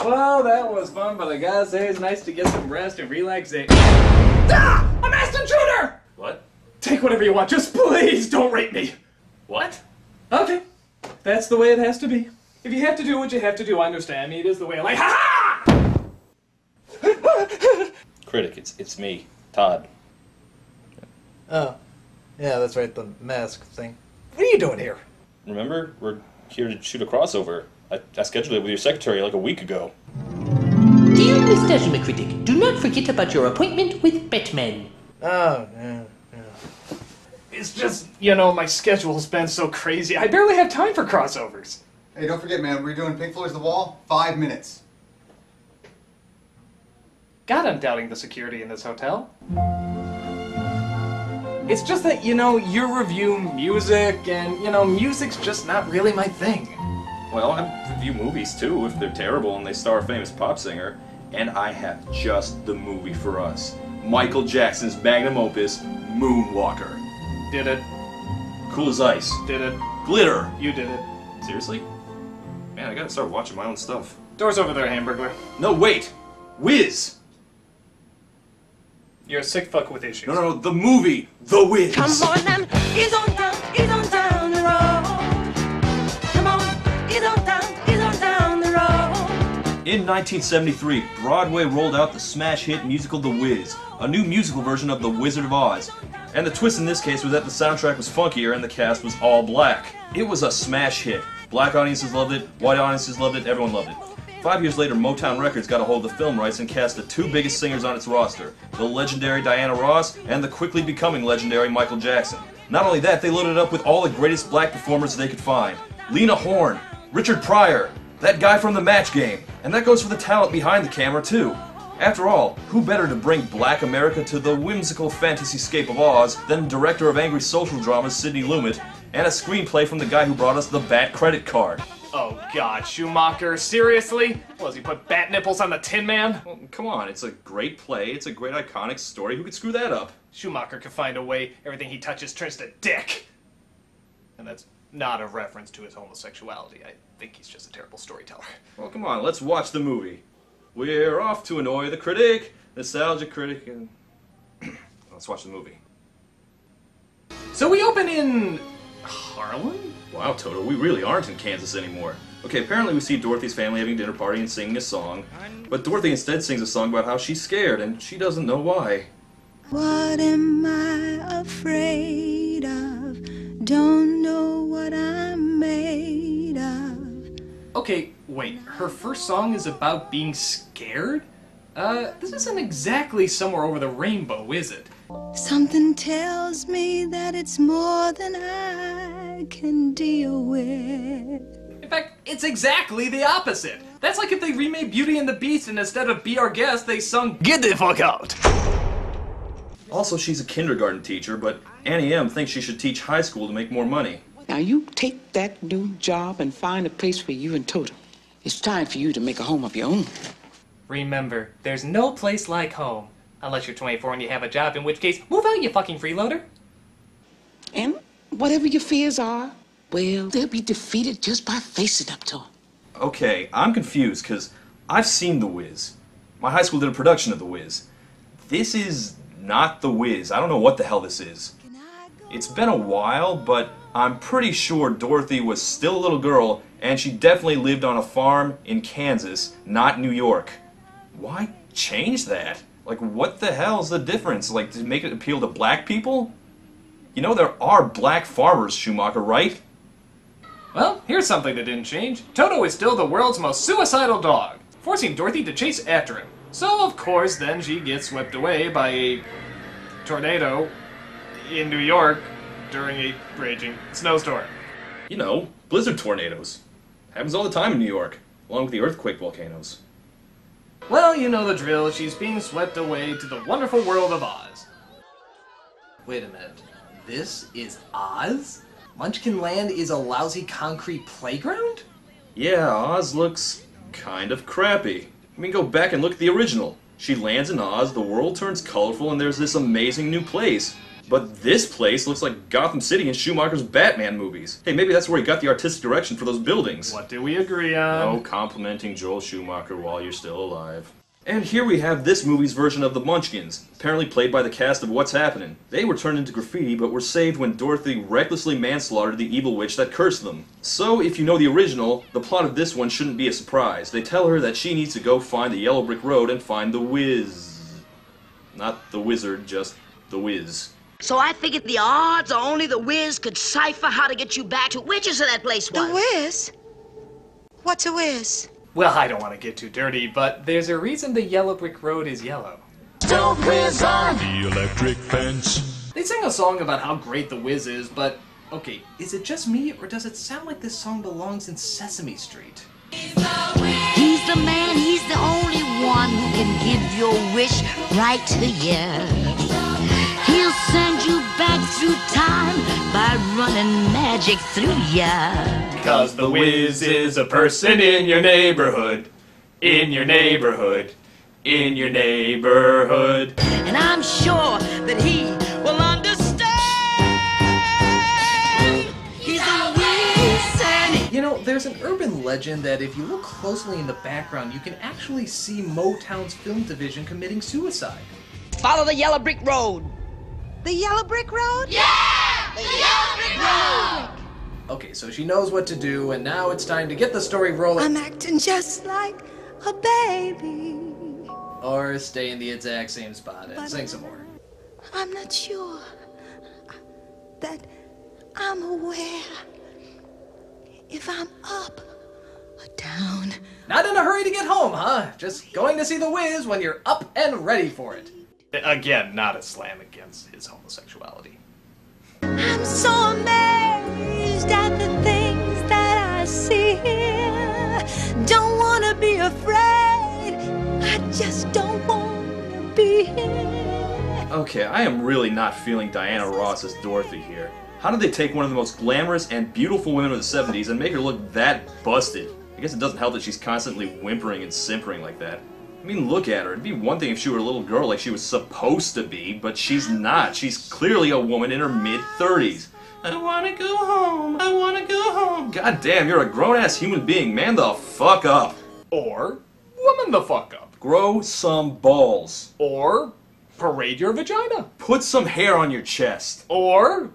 Well, that was fun, but I gotta say it's nice to get some rest and relaxation. Ah! A masked intruder! What? Take whatever you want, just please don't rape me. What? Okay, that's the way it has to be. If you have to do what you have to do, I understand. I mean, it is the way I like. Ha ha! Critic, it's me, Todd. Oh, yeah, that's right, the mask thing. What are you doing here? Remember? We're here to shoot a crossover. I scheduled it with your secretary like a week ago. Dear Mr. Critic, do not forget about your appointment with Batman. Oh, yeah. It's just, you know, my schedule's been so crazy. I barely have time for crossovers. Hey, don't forget, man, we're doing Pink Floyd's The Wall, 5 minutes. God, I'm doubting the security in this hotel. It's just that, you know, you review music, and, you know, music's just not really my thing. Well, I review movies too if they're terrible and they star a famous pop singer. And I have just the movie for us. Michael Jackson's magnum opus, Moonwalker. Did it. Cool as ice. Did it. Glitter. You did it. Seriously? Man, I gotta start watching my own stuff. Door's over there, Hamburglar. No, wait! Wiz! You're a sick fuck with issues. No, the movie, The Wiz! Come on and ease on down the road. Come on, ease on down the road. In 1973, Broadway rolled out the smash hit musical The Wiz, a new musical version of The Wizard of Oz. And the twist in this case was that the soundtrack was funkier and the cast was all black. It was a smash hit. Black audiences loved it, white audiences loved it, everyone loved it. 5 years later, Motown Records got a hold of the film rights and cast the two biggest singers on its roster, the legendary Diana Ross and the quickly becoming legendary Michael Jackson. Not only that, they loaded it up with all the greatest black performers they could find. Lena Horne, Richard Pryor, that guy from The Match Game, and that goes for the talent behind the camera too. After all, who better to bring black America to the whimsical fantasy-scape of Oz than director of angry social dramas Sidney Lumet, and a screenplay from the guy who brought us the Bat credit card. Oh god, Schumacher, seriously? What, does he put bat nipples on the Tin Man? Well, come on, it's a great play, it's a great iconic story, who could screw that up? Schumacher can find a way, everything he touches turns to dick. And that's not a reference to his homosexuality, I think he's just a terrible storyteller. Well, come on, let's watch the movie. We're off to annoy the critic, nostalgia critic, and... let's watch the movie. So we open in... Harlem? Wow, Toto, we really aren't in Kansas anymore. Okay, apparently we see Dorothy's family having a dinner party and singing a song, but Dorothy instead sings a song about how she's scared, and she doesn't know why. What am I afraid of? Don't know what I'm made of. Okay, wait, her first song is about being scared? This isn't exactly Somewhere Over the Rainbow, is it? Something tells me that it's more than I can deal with. In fact, it's exactly the opposite. That's like if they remade Beauty and the Beast and instead of Be Our Guest, they sung Get the Fuck Out! Also, she's a kindergarten teacher, but Annie M thinks she should teach high school to make more money. Now you take that new job and find a place for you and Toto. It's time for you to make a home of your own. Remember, there's no place like home. Unless you're 24 and you have a job, in which case, move out, you fucking freeloader. And whatever your fears are, well, they'll be defeated just by facing up to them. Okay, I'm confused, because I've seen The Wiz. My high school did a production of The Wiz. This is not The Wiz. I don't know what the hell this is. It's been a while, but I'm pretty sure Dorothy was still a little girl, and she definitely lived on a farm in Kansas, not New York. Why change that? Like, what the hell's the difference? Like, to make it appeal to black people? You know there are black farmers, Schumacher, right? Well, here's something that didn't change. Toto is still the world's most suicidal dog, forcing Dorothy to chase after him. So, of course, then she gets swept away by a tornado in New York during a raging snowstorm. You know, blizzard tornadoes. Happens all the time in New York, along with the earthquake volcanoes. Well, you know the drill. She's being swept away to the wonderful world of Oz. Wait a minute. This is Oz? Munchkin Land is a lousy concrete playground? Yeah, Oz looks kind of crappy. I mean, go back and look at the original. She lands in Oz, the world turns colorful, and there's this amazing new place. But this place looks like Gotham City in Schumacher's Batman movies. Hey, maybe that's where he got the artistic direction for those buildings. What do we agree on? No complimenting Joel Schumacher while you're still alive. And here we have this movie's version of the Munchkins, apparently played by the cast of What's Happening. They were turned into graffiti, but were saved when Dorothy recklessly manslaughtered the evil witch that cursed them. So, if you know the original, the plot of this one shouldn't be a surprise. They tell her that she needs to go find the yellow brick road and find the Wiz. Not the wizard, just the Wiz. So I figured the odds are only the Wiz could cipher how to get you back to which that place was. The Wiz? What's a whiz? Well, I don't want to get too dirty, but there's a reason the yellow brick road is yellow. Don't whiz on the electric fence. They sing a song about how great the Wiz is, but, okay, is it just me, or does it sound like this song belongs in Sesame Street? He's the man, he's the only one who can give your wish right to you. He'll send you back through time by running magic through ya. Cause the Wiz is a person in your neighborhood. In your neighborhood. In your neighborhood. And I'm sure that he will understand. He's a Wiz and You know, there's an urban legend that if you look closely in the background, you can actually see Motown's film division committing suicide. follow the yellow brick road. The yellow brick road? Yeah! The yellow brick road! Okay, so she knows what to do, and now it's time to get the story rolling. I'm acting just like a baby. Or stay in the exact same spot and sing some more. I'm not sure that I'm aware if I'm up or down. Not in a hurry to get home, huh? Just going to see the Wiz when you're up and ready for it. Again, not a slam against his homosexuality. I'm so amazed at the things that I see here. Don't want to be afraid. I just don't want to be here. Okay, I am really not feeling Diana Ross as Dorothy here. How did they take one of the most glamorous and beautiful women of the 70s and make her look that busted? I guess it doesn't help that she's constantly whimpering and simpering like that. I mean, look at her. It'd be one thing if she were a little girl like she was supposed to be, but she's not. She's clearly a woman in her mid-30s. I wanna go home, I wanna go home. God damn, you're a grown-ass human being. Man the fuck up. Or woman the fuck up. Grow some balls. Or parade your vagina. Put some hair on your chest. Or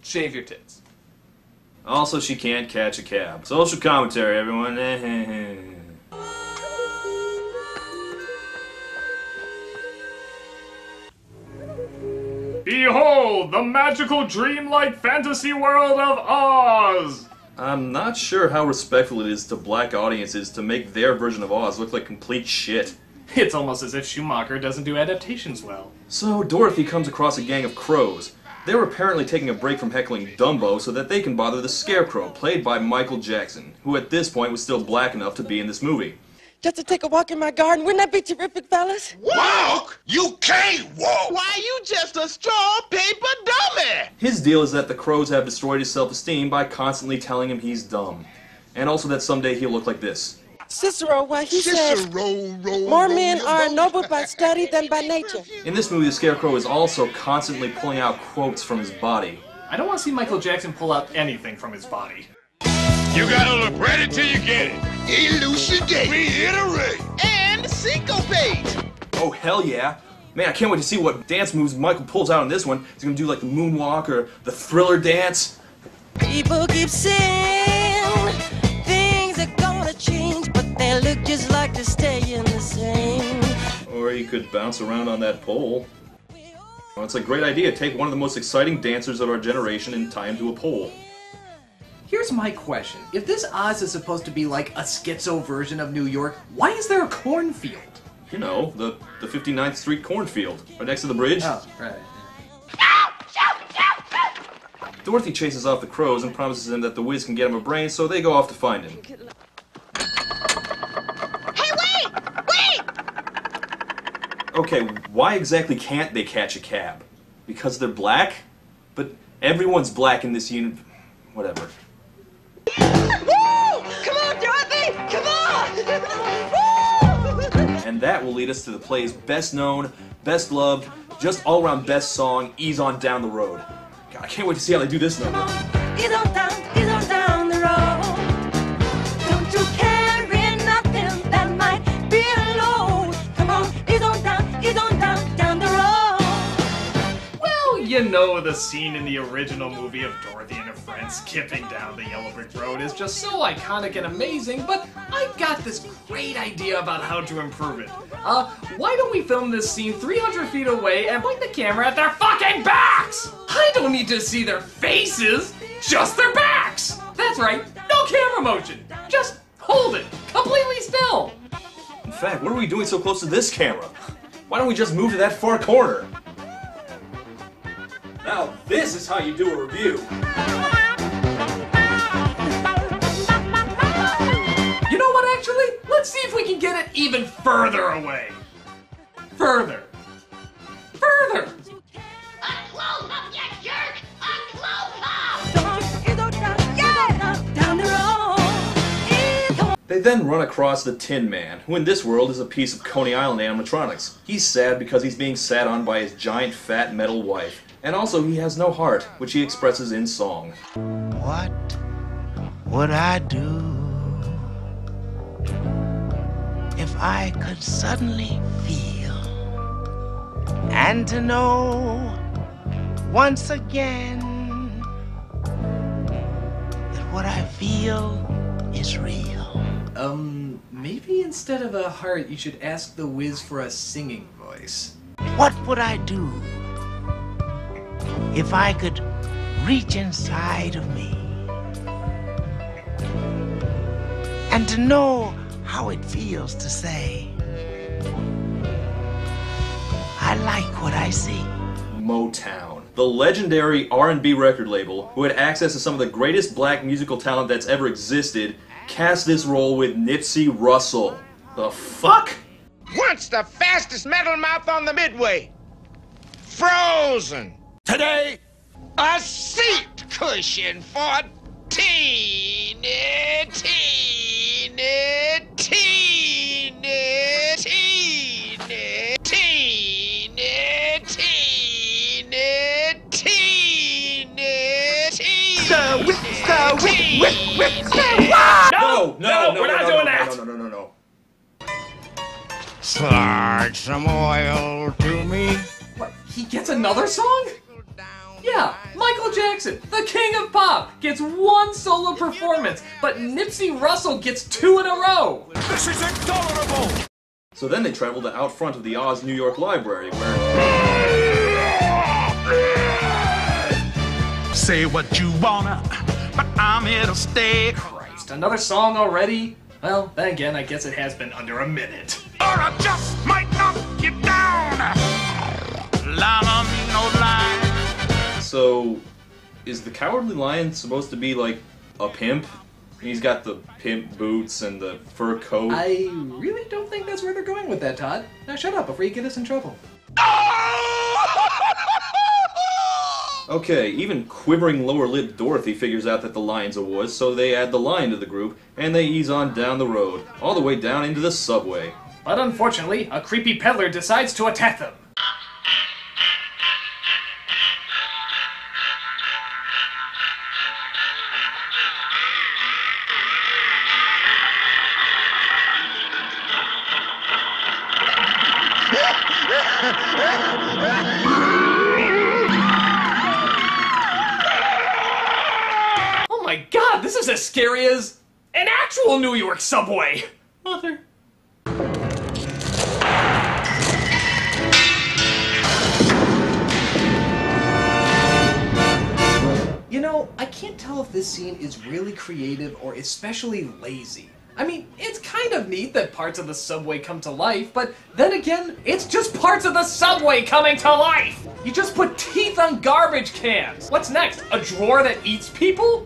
shave your tits. Also, she can't catch a cab. Social commentary, everyone. Behold, the magical dreamlike fantasy world of Oz! I'm not sure how respectful it is to black audiences to make their version of Oz look like complete shit. It's almost as if Schumacher doesn't do adaptations well. So, Dorothy comes across a gang of crows. They're apparently taking a break from heckling Dumbo so that they can bother the Scarecrow, played by Michael Jackson, who at this point was still black enough to be in this movie. Just to take a walk in my garden. Wouldn't that be terrific, fellas? Walk? You can't walk! Why, you just a straw paper dummy! His deal is that the crows have destroyed his self-esteem by constantly telling him he's dumb. And also that someday he'll look like this. Cicero, well, he says, more men are ennobled by study than by nature. In this movie, the Scarecrow is also constantly pulling out quotes from his body. I don't want to see Michael Jackson pull out anything from his body. You gotta look ready till you get it. Elucidate, reiterate, And syncopate! Oh, hell yeah. Man, I can't wait to see what dance moves Michael pulls out in this one. He's gonna do like the moonwalk or the Thriller dance. People keep saying things are gonna change, but they look just like they're staying the same. Or he could bounce around on that pole. Well, it's a great idea. Take one of the most exciting dancers of our generation and tie him to a pole. Here's my question. If this Oz is supposed to be like a schizo version of New York, why is there a cornfield? You know, the 59th Street cornfield, right next to the bridge. Oh, right. Dorothy chases off the crows and promises him that the Wiz can get him a brain, so they go off to find him. Hey, wait! Wait! Okay, why exactly can't they catch a cab? Because they're black? But everyone's black in this unit. Whatever. Woo! Come on, Dorothy! Come on! And that will lead us to the play's best known, best loved, Just all-around best song, Ease On Down the Road. God, I can't wait to see how they do this number. Ease on down the road. Don't you carry nothing that might be a load. Come on, ease on down the road. Well, you know the scene in the original movie of Dorothy and her friends skipping down the yellow brick road is just so iconic and amazing, but I've got this great idea about how to improve it. Why don't we film this scene 300 feet away and point the camera at their fucking backs? I don't need to see their faces, just their backs! That's right, no camera motion, just hold it, completely still. In fact, what are we doing so close to this camera? Why don't we just move to that far corner? Now, this is how you do a review. You know what, actually? Let's see if we can get it even further away. Further. Further! A close-up, you jerk! A close-up! Come on, ease on down the road. They then run across the Tin Man, who in this world is a piece of Coney Island animatronics. He's sad because he's being sat on by his giant fat metal wife. And also he has no heart, which he expresses in song. What would I do if I could suddenly feel and to know once again that what I feel is real? Maybe instead of a heart, you should ask the Wiz for a singing voice. What would I do if I could reach inside of me and to know how it feels to say, I like what I see? Motown, the legendary R&B record label who had access to some of the greatest black musical talent that's ever existed, cast this role with Nipsey Russell. The fuck? Once the fastest metal mouth on the Midway. Frozen. Today, a seat cushion for teeny, teeny, teeny, teeny, teeny, teeny, teeny, teeny. No, we're not doing that. No. Slide some oil to me. What, he gets another song? Yeah, Michael Jackson, the king of pop, gets one solo performance, but Nipsey Russell gets 2 in a row. This is intolerable! So then they travel to out front of the Oz New York Library, where... Say what you wanna, but I'm here to stay. Christ, another song already? Well, then again, I guess it has been under a minute. Or I just might knock you down. Line on me, no line. So, is the Cowardly Lion supposed to be like a pimp? He's got the pimp boots and the fur coat. I really don't think that's where they're going with that, Todd. Now shut up before you get us in trouble. Okay, even quivering lower lip Dorothy figures out that the lion's a wuss, so they add the lion to the group, and they ease on down the road, all the way down into the subway. But unfortunately, a creepy peddler decides to attack them. Oh my god, this is as scary as an actual New York subway! Mother. You know, I can't tell if this scene is really creative or especially lazy. I mean, it's kind of neat that parts of the subway come to life, but then again, it's just parts of the subway coming to life! You just put teeth on garbage cans! What's next? A drawer that eats people?